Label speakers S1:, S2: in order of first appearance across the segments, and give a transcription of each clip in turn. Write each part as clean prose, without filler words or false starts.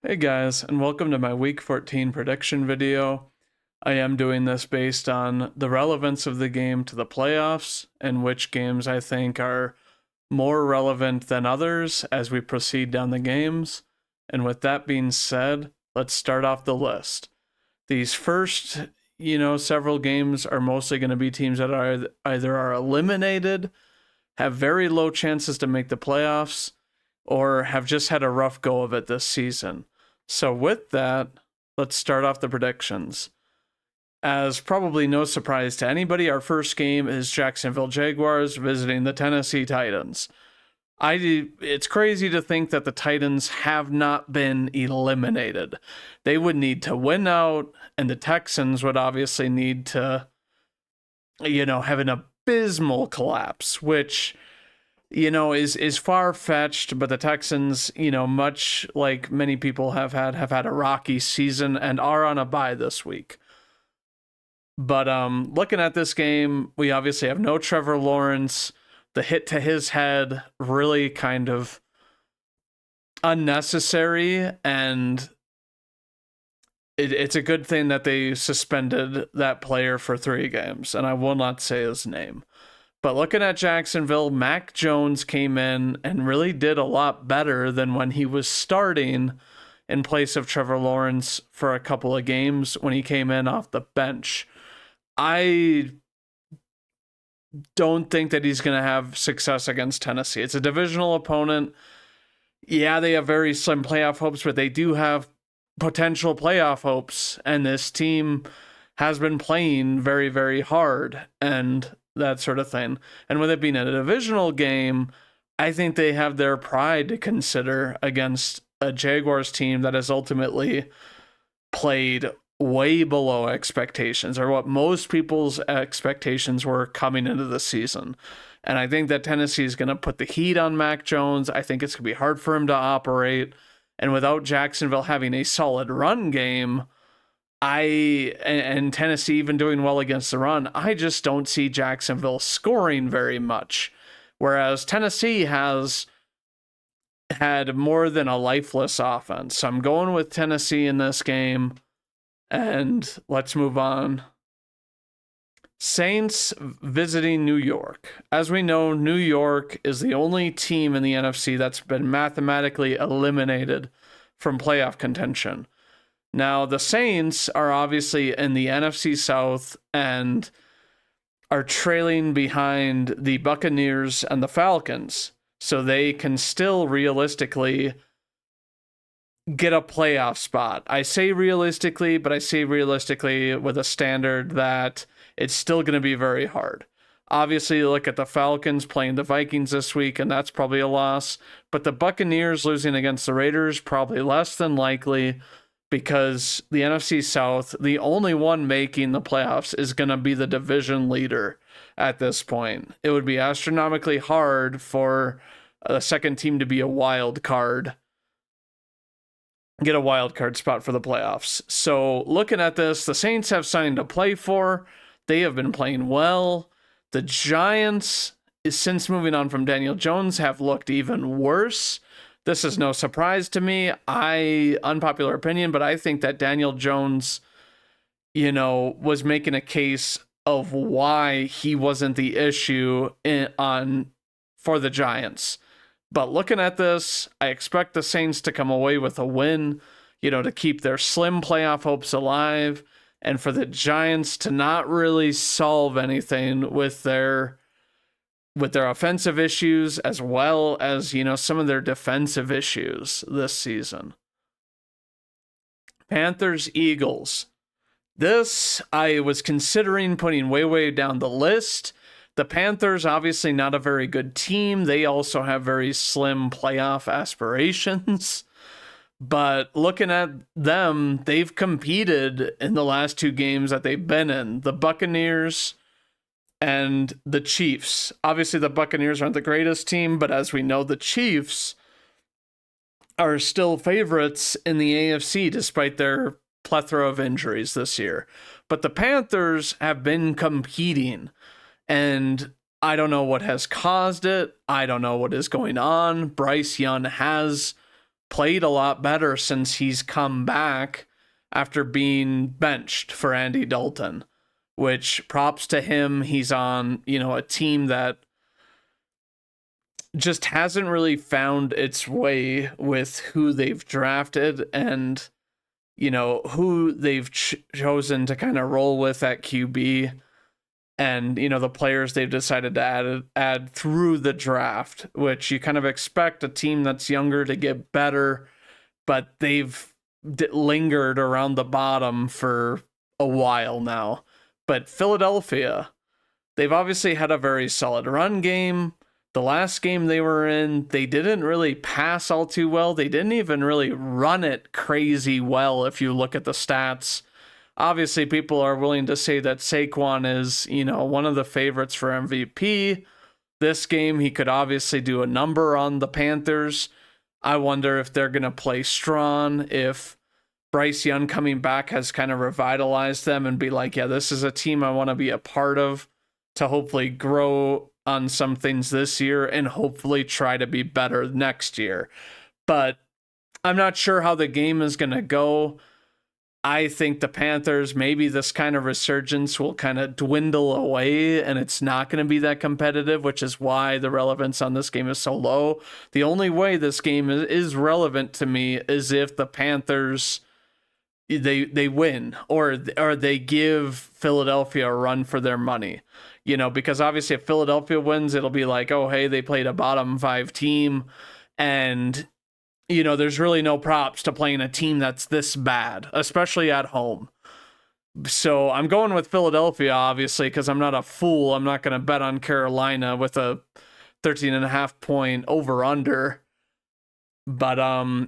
S1: Hey guys, and welcome to my Week 14 prediction video. I am doing this based on the relevance of the game to the playoffs and which games I think are more relevant than others as we proceed down the games. And with that being said, let's start off the list. These first, several games are mostly going to be teams that are either are eliminated, have very low chances to make the playoffs, or have just had a rough go of it this season. So, with that, let's start off the predictions. As probably no surprise to anybody, our first game is Jacksonville Jaguars visiting the Tennessee Titans. It's crazy to think that the Titans have not been eliminated. They would need to win out, and the Texans would obviously need to, have an abysmal collapse, which is far fetched, but the Texans, much like many people have had a rocky season and are on a bye this week. But looking at this game, we obviously have no Trevor Lawrence. The hit to his head really kind of unnecessary, and it's a good thing that they suspended that player for 3 games, and I will not say his name. But looking at Jacksonville, Mac Jones came in and really did a lot better than when he was starting in place of Trevor Lawrence for a couple of games when he came in off the bench. I don't think that he's going to have success against Tennessee. It's a divisional opponent. Yeah, they have very slim playoff hopes, but they do have potential playoff hopes. And this team has been playing very, very hard and that sort of thing. And with it being a divisional game, I think they have their pride to consider against a Jaguars team that has ultimately played way below expectations, or what most people's expectations were coming into the season. And I think that Tennessee is going to put the heat on Mac Jones. I think it's going to be hard for him to operate. And without Jacksonville having a solid run game, and Tennessee even doing well against the run, I just don't see Jacksonville scoring very much. Whereas Tennessee has had more than a lifeless offense. So I'm going with Tennessee in this game. And let's move on. Saints visiting New York. As we know, New York is the only team in the NFC that's been mathematically eliminated from playoff contention. Now, the Saints are obviously in the NFC South and are trailing behind the Buccaneers and the Falcons. So they can still realistically get a playoff spot. I say realistically, but I say realistically with a standard that it's still going to be very hard. Obviously, look at the Falcons playing the Vikings this week, and that's probably a loss. But the Buccaneers losing against the Raiders, probably less than likely, because the NFC South, the only one making the playoffs is going to be the division leader at this point. It would be astronomically hard for a second team to be a wild card, get a wild card spot for the playoffs. So looking at this, the Saints have something to play for. They have been playing well. The Giants, since moving on from Daniel Jones, have looked even worse. This is no surprise to me. Unpopular opinion, but I think that Daniel Jones, was making a case of why he wasn't the issue for the Giants. But looking at this, I expect the Saints to come away with a win, to keep their slim playoff hopes alive, and for the Giants to not really solve anything with their offensive issues, as well as, some of their defensive issues this season. Panthers, Eagles. This I was considering putting way, way down the list. The Panthers, obviously not a very good team. They also have very slim playoff aspirations. But looking at them, they've competed in the last 2 games that they've been in. The Buccaneers and the Chiefs. Obviously, the Buccaneers aren't the greatest team, but as we know, the Chiefs are still favorites in the AFC despite their plethora of injuries this year. But the Panthers have been competing, and I don't know what has caused it. I don't know what is going on. Bryce Young has played a lot better since he's come back after being benched for Andy Dalton, which props to him. He's on, a team that just hasn't really found its way with who they've drafted and, who they've chosen to kind of roll with at QB. And, the players they've decided to add through the draft, which you kind of expect a team that's younger to get better, but they've lingered around the bottom for a while now. But Philadelphia, they've obviously had a very solid run game. The last game they were in, they didn't really pass all too well. They didn't even really run it crazy well if you look at the stats. Obviously, people are willing to say that Saquon is, one of the favorites for MVP. This game, he could obviously do a number on the Panthers. I wonder if they're going to play strong, if Bryce Young coming back has kind of revitalized them and be like, yeah, this is a team I want to be a part of to hopefully grow on some things this year and hopefully try to be better next year. But I'm not sure how the game is going to go. I think the Panthers, maybe this kind of resurgence will kind of dwindle away and it's not going to be that competitive, which is why the relevance on this game is so low. The only way this game is relevant to me is if the Panthers, they win or they give Philadelphia a run for their money, because obviously if Philadelphia wins, it'll be like, oh, hey, they played a bottom 5 team and there's really no props to playing a team that's this bad, especially at home. So I'm going with Philadelphia, obviously, because I'm not a fool. I'm not going to bet on Carolina with a 13.5 point over-under. But,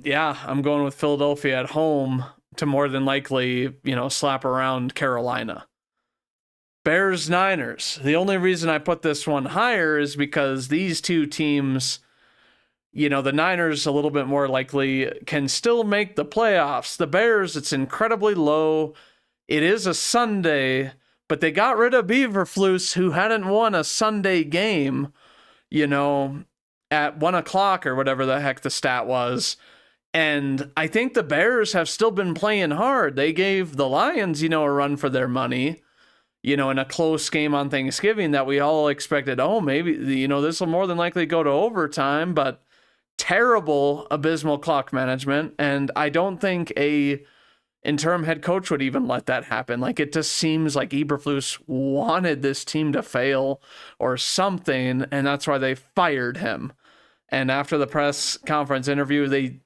S1: yeah, I'm going with Philadelphia at home to more than likely, slap around Carolina. Bears-Niners. The only reason I put this one higher is because these two teams... the Niners a little bit more likely can still make the playoffs. The Bears, it's incredibly low. It is a Sunday, but they got rid of Beaverflus, who hadn't won a Sunday game, at 1 o'clock or whatever the heck the stat was. And I think the Bears have still been playing hard. They gave the Lions, a run for their money, in a close game on Thanksgiving that we all expected, oh, maybe, this will more than likely go to overtime, but terrible, abysmal clock management, and I don't think a interim head coach would even let that happen. Like, it just seems like Eberflus wanted this team to fail or something, and that's why they fired him. And after the press conference interview, they,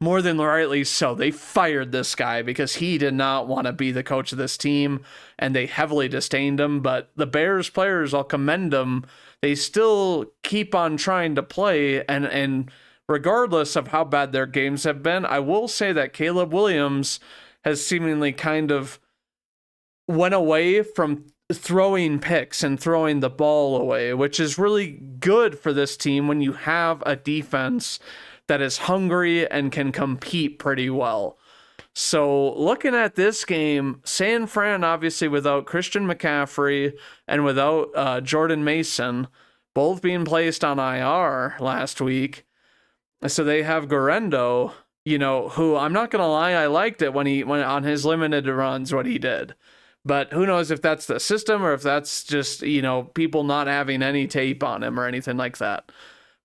S1: more than rightly so, they fired this guy because he did not want to be the coach of this team, and they heavily disdained him. But the Bears players, I'll commend them. They still keep on trying to play, and regardless of how bad their games have been, I will say that Caleb Williams has seemingly kind of went away from throwing picks and throwing the ball away, which is really good for this team when you have a defense that is hungry and can compete pretty well. So looking at this game, San Fran, obviously without Christian McCaffrey and without Jordan Mason, both being placed on IR last week. So they have Guerrero, who I'm not going to lie, I liked it when on his limited runs, what he did. But who knows if that's the system or if that's just, people not having any tape on him or anything like that.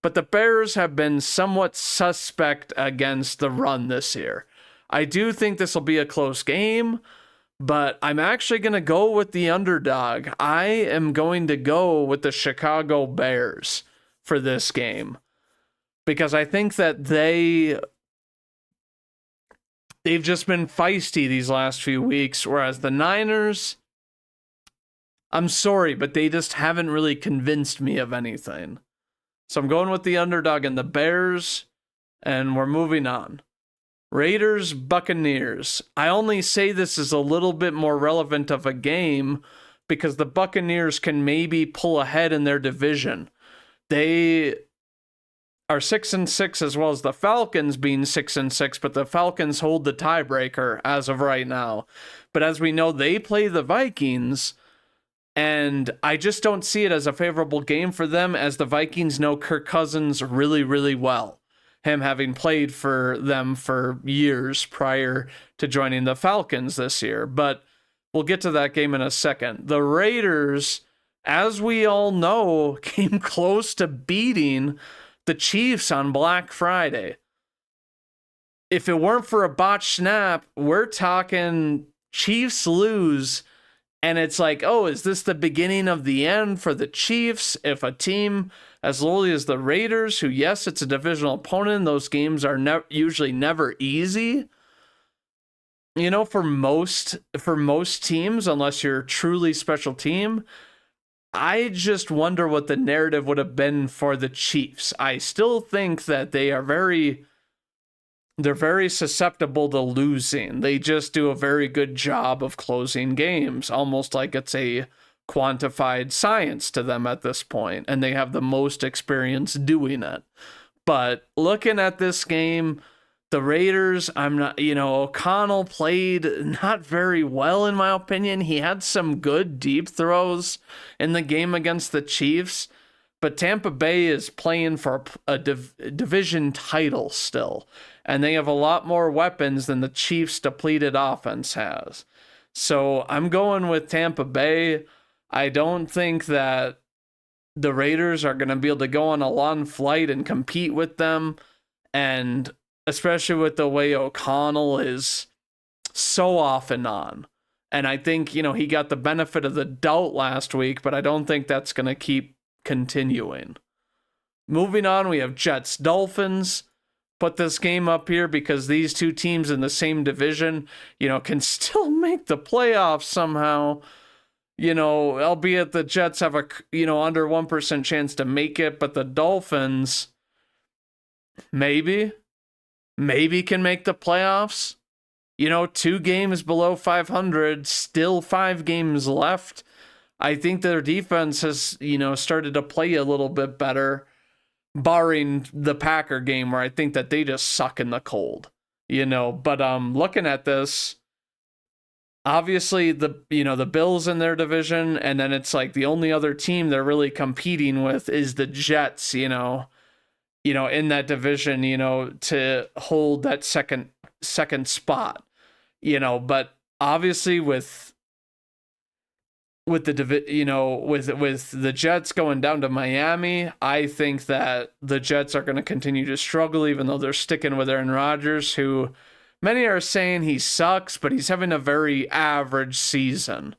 S1: But the Bears have been somewhat suspect against the run this year. I do think this will be a close game, but I'm actually going to go with the underdog. I am going to go with the Chicago Bears for this game because I think that they've just been feisty these last few weeks, whereas the Niners, I'm sorry, but they just haven't really convinced me of anything. So I'm going with the underdog and the Bears, and we're moving on. Raiders, Buccaneers. I only say this is a little bit more relevant of a game because the Buccaneers can maybe pull ahead in their division. They are 6-6 as well as the Falcons being 6-6, but the Falcons hold the tiebreaker as of right now. But as we know, they play the Vikings, and I just don't see it as a favorable game for them as the Vikings know Kirk Cousins really, really well. him having played for them for years prior to joining the Falcons this year. But we'll get to that game in a second. The Raiders, as we all know, came close to beating the Chiefs on Black Friday. If it weren't for a botched snap, we're talking Chiefs lose. And it's like, oh, is this the beginning of the end for the Chiefs? If a team as lowly as the Raiders, who, yes, it's a divisional opponent, those games are usually never easy. You know, for most teams, unless you're a truly special team, I just wonder what the narrative would have been for the Chiefs. I still think that they're very susceptible to losing. They just do a very good job of closing games, almost like it's a quantified science to them at this point, and they have the most experience doing it. But looking at this game, the Raiders, O'Connell played not very well, in my opinion. He had some good deep throws in the game against the Chiefs, but Tampa Bay is playing for a division title still, and they have a lot more weapons than the Chiefs' depleted offense has. So I'm going with Tampa Bay. I don't think that the Raiders are going to be able to go on a long flight and compete with them, and especially with the way O'Connell is so off and on. And I think, he got the benefit of the doubt last week, but I don't think that's going to keep continuing. Moving on, we have Jets-Dolphins. Put this game up here because these two teams in the same division, can still make the playoffs somehow. Albeit the Jets have a, under 1% chance to make it, but the Dolphins maybe can make the playoffs. 2 games below 500, still 5 games left. I think their defense has, started to play a little bit better, barring the Packer game where I think that they just suck in the cold, But looking at this, obviously the Bills in their division, and then it's like the only other team they're really competing with is the Jets, in that division, to hold that second spot, but obviously with the Jets going down to Miami, I think that the Jets are going to continue to struggle, even though they're sticking with Aaron Rodgers, who many are saying he sucks, but he's having a very average season,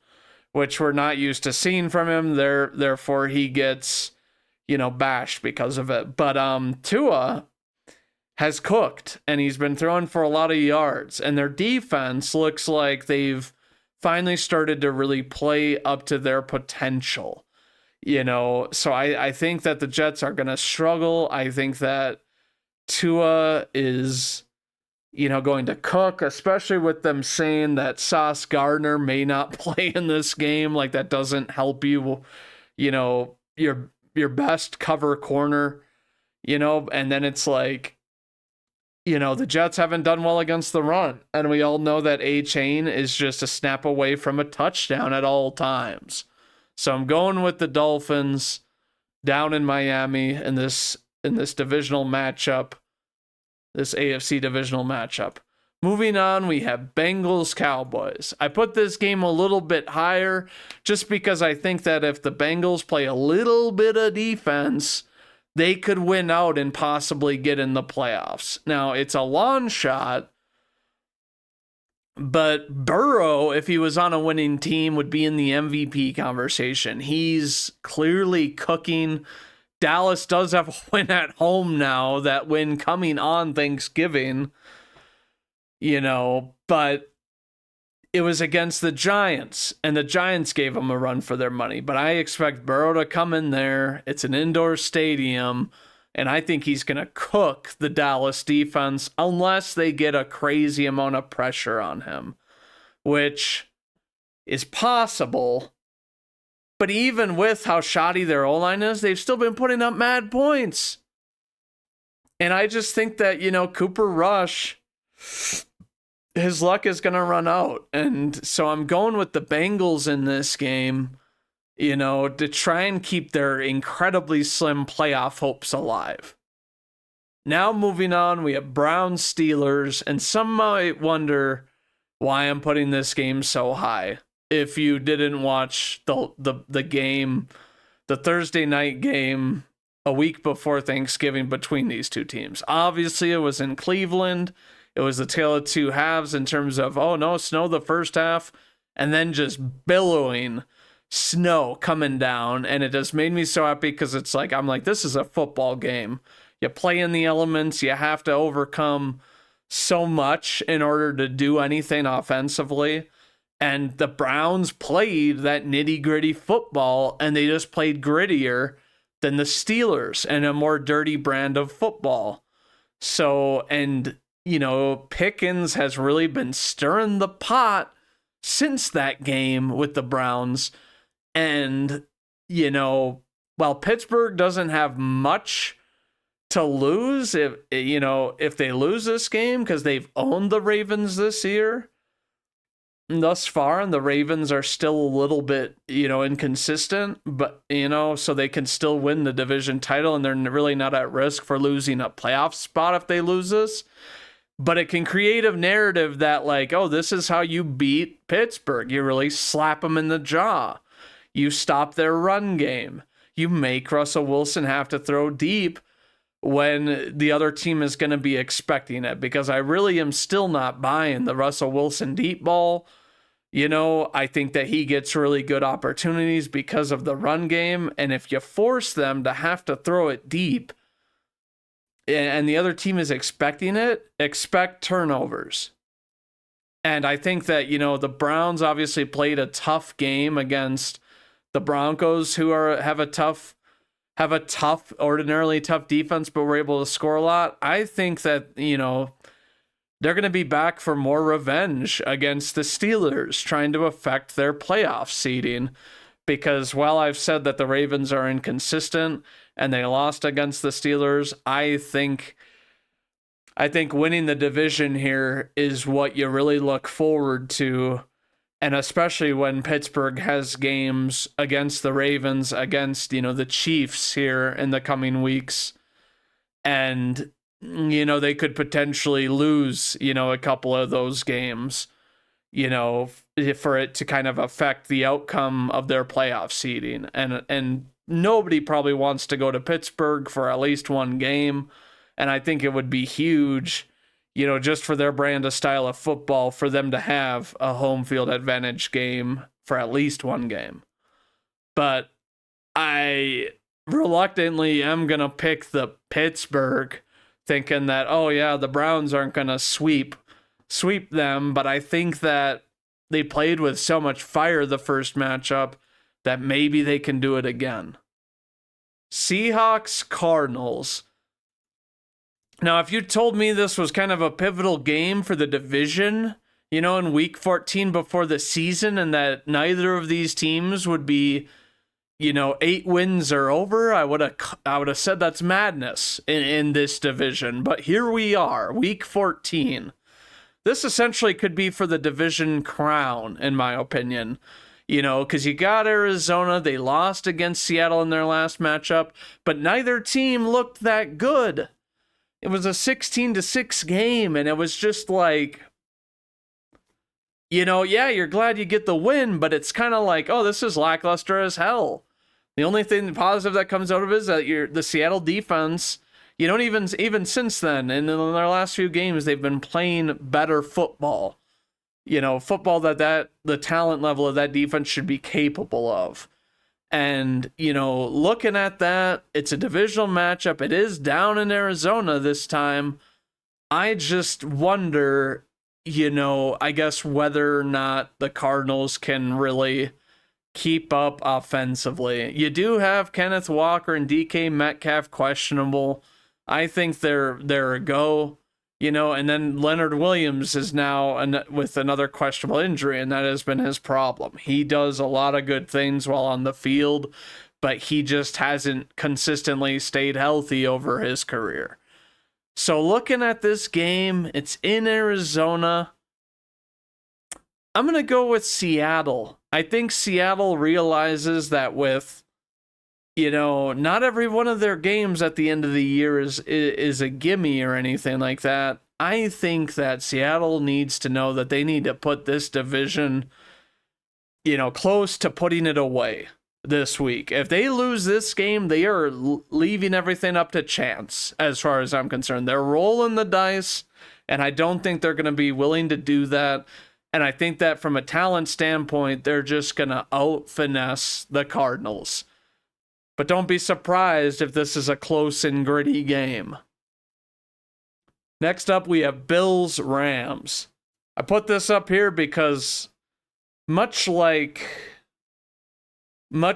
S1: which we're not used to seeing from him. Therefore, he gets, bashed because of it. But Tua has cooked, and he's been throwing for a lot of yards, and their defense looks like they've finally started to really play up to their potential, So I think that the Jets are going to struggle. I think that Tua is, going to cook, especially with them saying that Sauce Gardner may not play in this game. Like, that doesn't help you, your best cover corner, and then it's like, the Jets haven't done well against the run, and we all know that A-Chain is just a snap away from a touchdown at all times. So I'm going with the Dolphins down in Miami in this divisional matchup, this AFC divisional matchup. Moving on, we have Bengals-Cowboys. I put this game a little bit higher just because I think that if the Bengals play a little bit of defense, they could win out and possibly get in the playoffs. Now, it's a long shot, but Burrow, if he was on a winning team, would be in the MVP conversation. He's clearly cooking. Dallas does have a win at home now, that win coming on Thanksgiving, but it was against the Giants, and the Giants gave them a run for their money. But I expect Burrow to come in there. It's an indoor stadium, and I think he's going to cook the Dallas defense unless they get a crazy amount of pressure on him, which is possible. But even with how shoddy their O-line is, they've still been putting up mad points. And I just think that, Cooper Rush, his luck is going to run out. And so I'm going with the Bengals in this game, to try and keep their incredibly slim playoff hopes alive. Now moving on, we have Browns Steelers, and some might wonder why I'm putting this game so high. If you didn't watch the game, the Thursday night game a week before Thanksgiving between these two teams. Obviously, it was in Cleveland. It was the tale of two halves in terms of, oh no, snow the first half, and then just billowing snow coming down. And it just made me so happy because it's like, I'm like, this is a football game. You play in the elements, you have to overcome so much in order to do anything offensively. And the Browns played that nitty gritty football, and they just played grittier than the Steelers and a more dirty brand of football. So, and, Pickens has really been stirring the pot since that game with the Browns. And, while Pittsburgh doesn't have much to lose, if they lose this game, because they've owned the Ravens this year thus far, and the Ravens are still a little bit, inconsistent, but, so they can still win the division title, and they're really not at risk for losing a playoff spot if they lose this. But it can create a narrative that, like, oh, this is how you beat Pittsburgh. You really slap them in the jaw. You stop their run game. You make Russell Wilson have to throw deep when the other team is going to be expecting it, because I really am still not buying the Russell Wilson deep ball. I think that he gets really good opportunities because of the run game, and if you force them to have to throw it deep and the other team is expecting it, expect turnovers. And I think that, the Browns obviously played a tough game against the Broncos, who have a ordinarily tough defense, but were able to score a lot. I think that, they're going to be back for more revenge against the Steelers, trying to affect their playoff seeding. Because while I've said that the Ravens are inconsistent and they lost against the Steelers, I think winning the division here is what you really look forward to. And especially when Pittsburgh has games against the Ravens, against, the Chiefs here in the coming weeks. And, they could potentially lose, a couple of those games, for it to kind of affect the outcome of their playoff seeding. And nobody probably wants to go to Pittsburgh for at least one game. And I think it would be huge, just for their brand of style of football, for them to have a home field advantage game for at least one game. But I reluctantly am going to pick the Pittsburgh, thinking that, oh yeah, the Browns aren't going to sweep them. But I think that they played with so much fire the first matchup that maybe they can do it again. Seahawks, Cardinals. Now, if you told me this was kind of a pivotal game for the division, in week 14 before the season, and that neither of these teams would be, 8 wins or over, I would have said that's madness in this division. But here we are, week 14. This essentially could be for the division crown, in my opinion. Because you got Arizona, they lost against Seattle in their last matchup, but neither team looked that good. It was a 16-6 game, and it was just like, yeah, you're glad you get the win, but it's kind of like, oh, this is lackluster as hell. The only thing positive that comes out of it is that the Seattle defense, even since then, and in their last few games, they've been playing better football. Football that the talent level of that defense should be capable of. And, looking at that, it's a divisional matchup. It is down in Arizona this time. I just wonder, I guess whether or not the Cardinals can really keep up offensively. You do have Kenneth Walker and DK Metcalf questionable. I think they're a go. And then Leonard Williams is now with another questionable injury, and that has been his problem. He does a lot of good things while on the field, but he just hasn't consistently stayed healthy over his career. So looking at this game, it's in Arizona. I'm going to go with Seattle. I think Seattle realizes that with, not every one of their games at the end of the year is a gimme or anything like that. I think that Seattle needs to know that they need to put this division, close to putting it away this week. If they lose this game, they are leaving everything up to chance, as far as I'm concerned. They're rolling the dice, and I don't think they're going to be willing to do that. And I think that from a talent standpoint, they're just going to out-finesse the Cardinals. But don't be surprised if this is a close and gritty game. Next up, we have Bills-Rams. I put this up here because much like the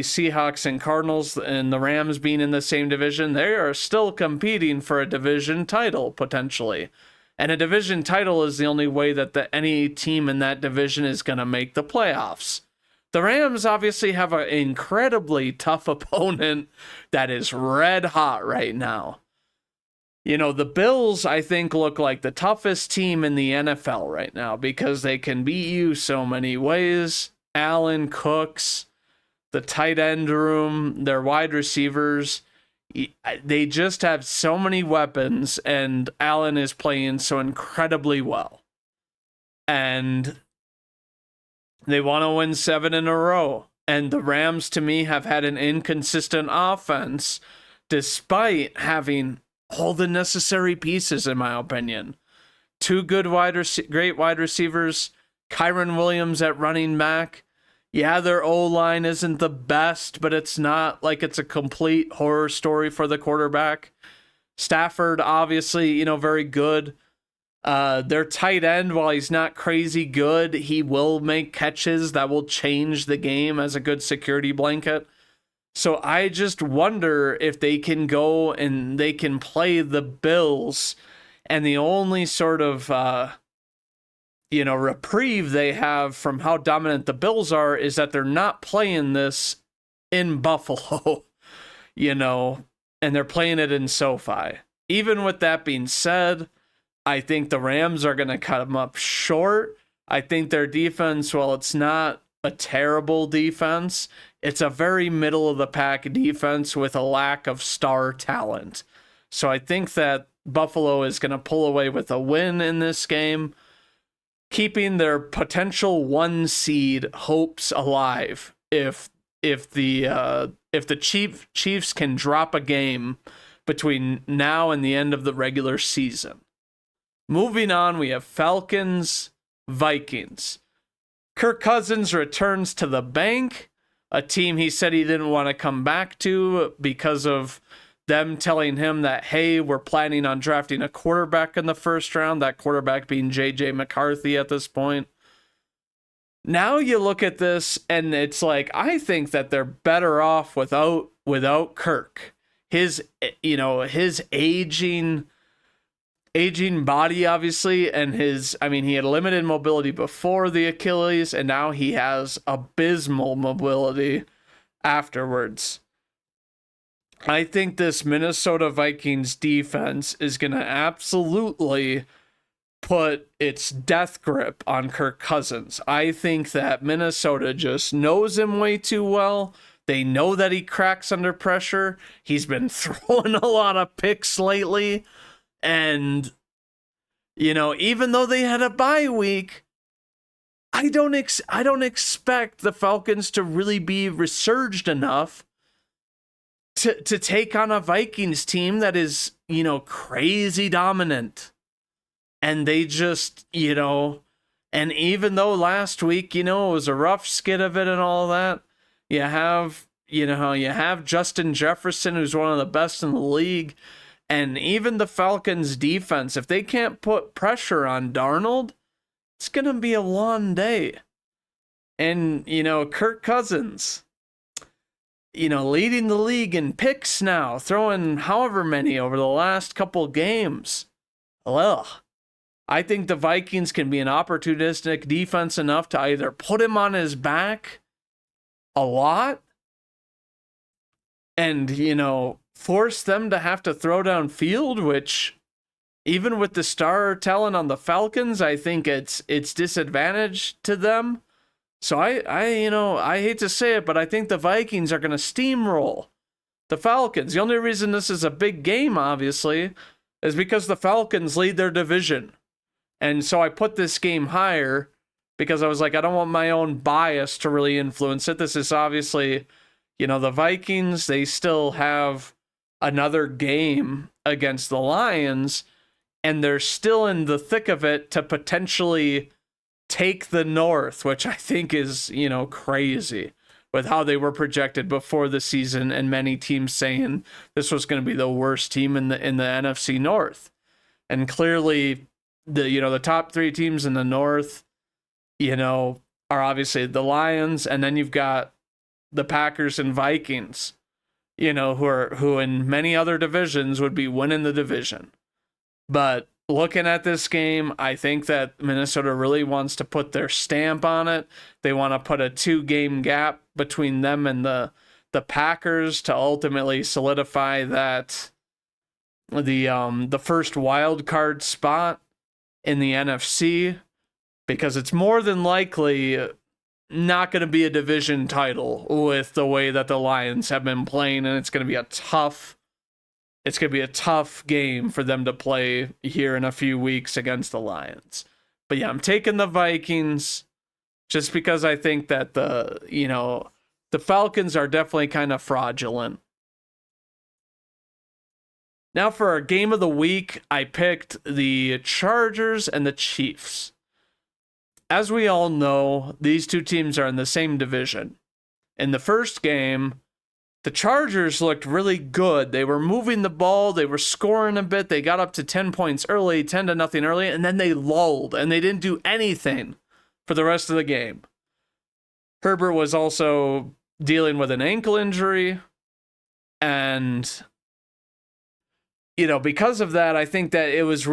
S1: Seahawks and Cardinals and the Rams being in the same division, they are still competing for a division title, potentially. And a division title is the only way that any team in that division is going to make the playoffs. The Rams obviously have an incredibly tough opponent that is red hot right now. The Bills, I think, look like the toughest team in the NFL right now because they can beat you so many ways. Allen, Cooks, the tight end room, their wide receivers. They just have so many weapons, and Allen is playing so incredibly well. And they want to win 7 in a row. And the Rams, to me, have had an inconsistent offense despite having all the necessary pieces, in my opinion. 2 good great wide receivers, Kyron Williams at running back. Yeah, their O-line isn't the best, but it's not like it's a complete horror story for the quarterback. Stafford, obviously, very good. Their tight end, while he's not crazy good, he will make catches that will change the game as a good security blanket. So I just wonder if they can go and they can play the Bills, and the only sort of reprieve they have from how dominant the Bills are is that they're not playing this in Buffalo, and they're playing it in SoFi. Even with that being said, I think the Rams are going to cut them up short. I think their defense, while it's not a terrible defense, it's a very middle-of-the-pack defense with a lack of star talent. So I think that Buffalo is going to pull away with a win in this game, keeping their potential 1 seed hopes alive if the Chiefs can drop a game between now and the end of the regular season. Moving on, we have Falcons, Vikings. Kirk Cousins returns to the bank, a team he said he didn't want to come back to because of them telling him that, hey, we're planning on drafting a quarterback in the first round, that quarterback being J.J. McCarthy at this point. Now you look at this, and it's like, I think that they're better off without Kirk. His aging body, obviously, and he had limited mobility before the Achilles, and now he has abysmal mobility afterwards. I think this Minnesota Vikings defense is going to absolutely put its death grip on Kirk Cousins. I think that Minnesota just knows him way too well. They know that he cracks under pressure. He's been throwing a lot of picks lately. And, even though they had a bye week, I don't expect the Falcons to really be resurged enough to take on a Vikings team that is, crazy dominant. And they just, and even though last week, it was a rough skid of it and all that, you have Justin Jefferson, who's one of the best in the league. And even the Falcons defense, if they can't put pressure on Darnold, it's going to be a long day. And, Kirk Cousins, leading the league in picks now, throwing however many over the last couple games. Well, I think the Vikings can be an opportunistic defense enough to either put him on his back a lot and, force them to have to throw downfield, which even with the star talent on the Falcons, I think it's disadvantage to them. So I hate to say it, but I think the Vikings are going to steamroll the Falcons. The only reason this is a big game, obviously, is because the Falcons lead their division. And so I put this game higher because I was like, I don't want my own bias to really influence it. This is obviously, the Vikings, they still have another game against the Lions, and they're still in the thick of it to potentially take the North, which I think is, crazy with how they were projected before the season, and many teams saying this was going to be the worst team in the NFC North. And clearly the top three teams in the North, are obviously the Lions, and then you've got the Packers and Vikings, who in many other divisions would be winning the division. But looking at this game, I think that Minnesota really wants to put their stamp on it. They want to put a 2-game gap between them and the Packers to ultimately solidify that the first wild card spot in the NFC, because it's more than likely not going to be a division title with the way that the Lions have been playing, and it's going to be a tough game for them to play here in a few weeks against the Lions. But yeah, I'm taking the Vikings just because I think that the Falcons are definitely kind of fraudulent. Now for our game of the week, I picked the Chargers and the Chiefs. As we all know, these two teams are in the same division. In the first game, the Chargers looked really good. They were moving the ball. They were scoring a bit. They got up to 10 points early, 10-0 early, and then they lulled, and they didn't do anything for the rest of the game. Herbert was also dealing with an ankle injury, and because of that, I think that it was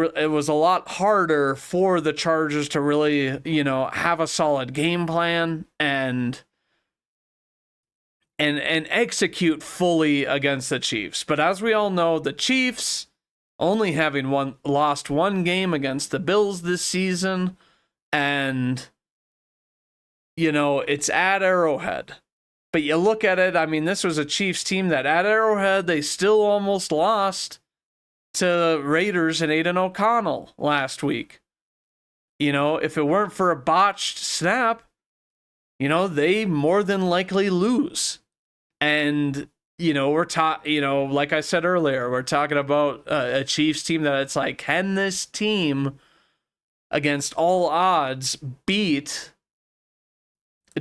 S1: a lot harder for the Chargers to really, have a solid game plan and execute fully against the Chiefs. But as we all know, the Chiefs, only having lost one game against the Bills this season, and it's at Arrowhead. But you look at it, I mean, this was a Chiefs team that at Arrowhead, they still almost lost to Raiders and Aiden O'Connell last week. If it weren't for a botched snap, they more than likely lose. And, we're like I said earlier, we're talking about a Chiefs team that it's like, can this team against all odds beat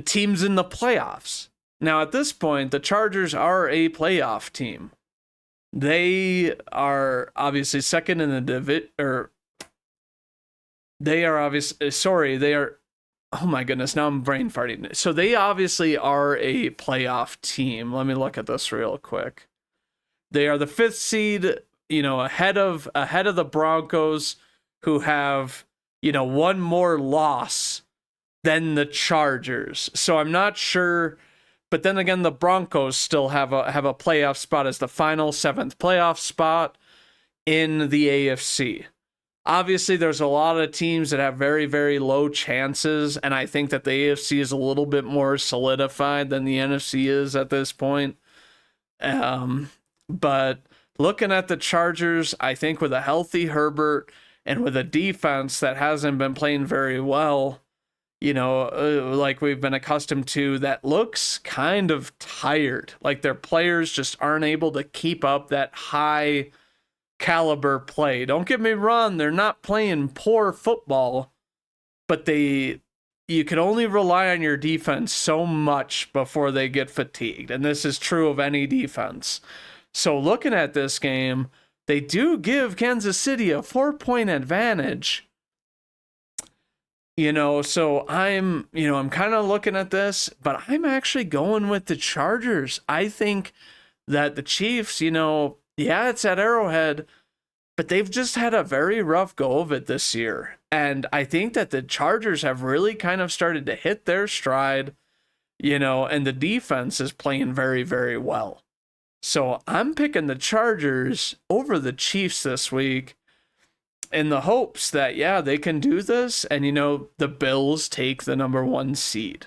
S1: teams in the playoffs? Now, at this point, the Chargers are a playoff team. They are obviously second in the division, oh my goodness, now I'm brain farting. So they obviously are a playoff team. Let me look at this real quick. They are the 5th seed, ahead of the Broncos, who have, one more loss than the Chargers. So I'm not sure. But then again, the Broncos still have a playoff spot as the final 7th playoff spot in the AFC. Obviously, there's a lot of teams that have very, very low chances, and I think that the AFC is a little bit more solidified than the NFC is at this point. But looking at the Chargers, I think with a healthy Herbert and with a defense that hasn't been playing very well, like we've been accustomed to, that looks kind of tired. Like their players just aren't able to keep up that high caliber play. Don't get me wrong, they're not playing poor football, but you can only rely on your defense so much before they get fatigued. And this is true of any defense. So looking at this game, they do give Kansas City a 4-point advantage. So I'm kind of looking at this, but I'm actually going with the Chargers. I think that the Chiefs, it's at Arrowhead, but they've just had a very rough go of it this year. And I think that the Chargers have really kind of started to hit their stride, and the defense is playing very, very well. So I'm picking the Chargers over the Chiefs this week, in the hopes that, they can do this, and, the Bills take the number 1 seed.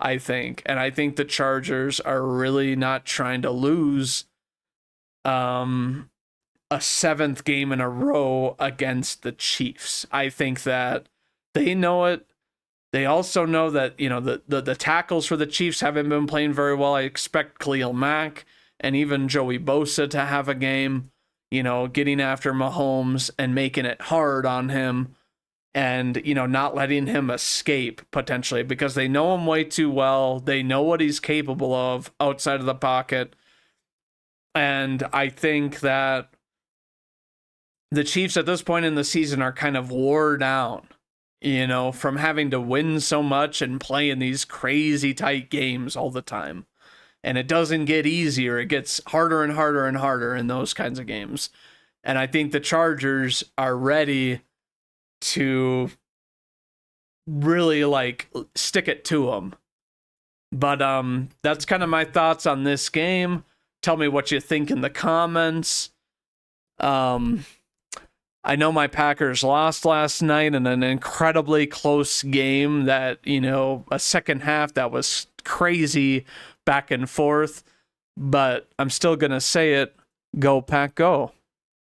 S1: I think. And I think the Chargers are really not trying to lose a seventh game in a row against the Chiefs. I think that they know it. They also know that, the tackles for the Chiefs haven't been playing very well. I expect Khalil Mack and even Joey Bosa to have a game, getting after Mahomes and making it hard on him and, not letting him escape potentially because they know him way too well. They know what he's capable of outside of the pocket. And I think that the Chiefs at this point in the season are kind of wore down, from having to win so much and play in these crazy tight games all the time. And it doesn't get easier. It gets harder and harder and harder in those kinds of games. And I think the Chargers are ready to really stick it to them. But that's kind of my thoughts on this game. Tell me what you think in the comments. I know my Packers lost last night in an incredibly close game that, a second half that was crazy back and forth, but I'm still going to say it. Go Pack, go.